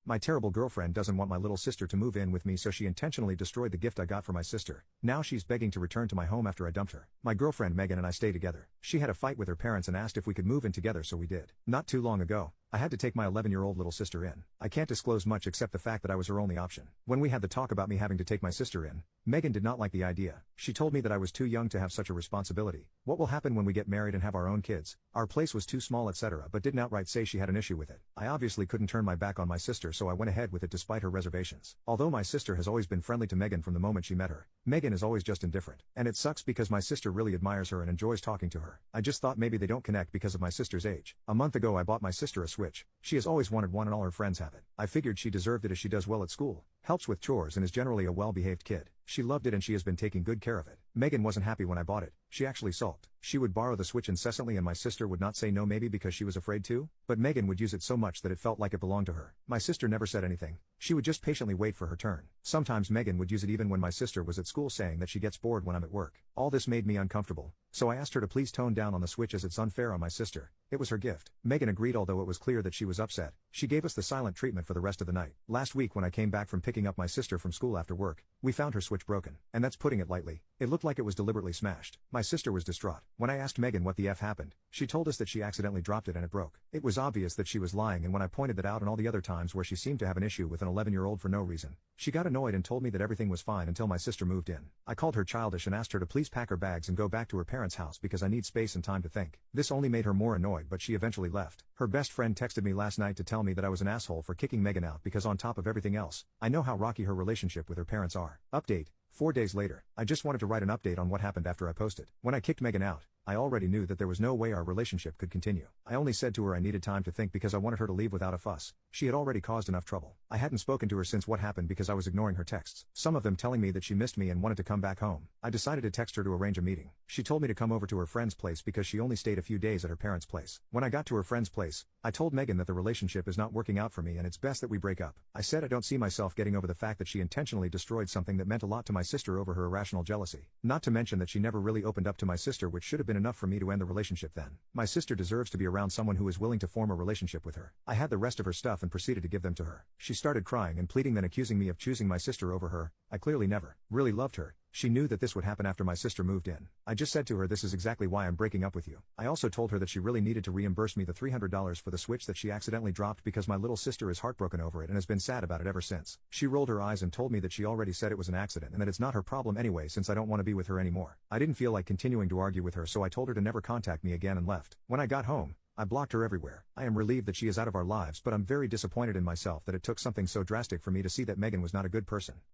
My terrible girlfriend doesn't want my little sister to move in with me, so she intentionally destroyed the gift I got for my sister. Now she's begging to return to my home after I dumped her. My girlfriend Megan and I stay together. She had a fight with her parents and asked if we could move in together, so we did. Not too long ago, I had to take my 11-year-old little sister in. I can't disclose much except the fact that I was her only option. When we had the talk about me having to take my sister in, Megan did not like the idea. She told me that I was too young to have such a responsibility. What will happen when we get married and have our own kids? Our place was too small, etc., but didn't outright say she had an issue with it. I obviously couldn't turn my back on my sister, so I went ahead with it despite her reservations. Although my sister has always been friendly to Megan from the moment she met her, Megan is always just indifferent. And it sucks because my sister really admires her and enjoys talking to her. I just thought maybe they don't connect because of my sister's age. A month ago I bought my sister a Switch. She has always wanted one and all her friends have it. I figured she deserved it as she does well at school, helps with chores and is generally a well-behaved kid. She loved it and she has been taking good care of it. Megan wasn't happy when I bought it. She actually sulked. She would borrow the Switch incessantly and my sister would not say no, maybe because she was afraid to, but Megan would use it so much that it felt like it belonged to her. My sister never said anything. She would just patiently wait for her turn. Sometimes Megan would use it even when my sister was at school, saying that she gets bored when I'm at work. All this made me uncomfortable, so I asked her to please tone down on the Switch as it's unfair on my sister. It was her gift. Megan agreed, although it was clear that she was upset. She gave us the silent treatment for the rest of the night. Last week when I came back from picking up my sister from school after work, we found her Switch broken. And that's putting it lightly. It looked like it was deliberately smashed. My sister was distraught. When I asked Megan what the F happened, she told us that she accidentally dropped it and it broke. It was obvious that she was lying, and when I pointed that out and all the other times where she seemed to have an issue with an 11-year-old for no reason, she got annoyed and told me that everything was fine until my sister moved in. I called her childish and asked her to please pack her bags and go back to her parents' house because I need space and time to think. This only made her more annoyed, but she eventually left. Her best friend texted me last night to tell me that I was an asshole for kicking Megan out because on top of everything else, I know how rocky her relationship with her parents are. Update: 4 days later. I just wanted to write an update on what happened after I posted. When I kicked Megan out, I already knew that there was no way our relationship could continue. I only said to her I needed time to think because I wanted her to leave without a fuss. She had already caused enough trouble. I hadn't spoken to her since what happened because I was ignoring her texts, some of them telling me that she missed me and wanted to come back home. I decided to text her to arrange a meeting. She told me to come over to her friend's place because she only stayed a few days at her parents' place. When I got to her friend's place, I told Megan that the relationship is not working out for me and it's best that we break up. I said I don't see myself getting over the fact that she intentionally destroyed something that meant a lot to my sister over her irrational jealousy. Not to mention that she never really opened up to my sister, which should have been enough for me to end the relationship then. My sister deserves to be around someone who is willing to form a relationship with her. I had the rest of her stuff and proceeded to give them to her. She started crying and pleading, then accusing me of choosing my sister over her. I clearly never really loved her. She knew that this would happen after my sister moved in. I just said to her, this is exactly why I'm breaking up with you. I also told her that she really needed to reimburse me the $300 for the Switch that she accidentally dropped because my little sister is heartbroken over it and has been sad about it ever since. She rolled her eyes and told me that she already said it was an accident and that it's not her problem anyway since I don't want to be with her anymore. I didn't feel like continuing to argue with her, so I told her to never contact me again and left. When I got home, I blocked her everywhere. I am relieved that she is out of our lives, but I'm very disappointed in myself that it took something so drastic for me to see that Megan was not a good person.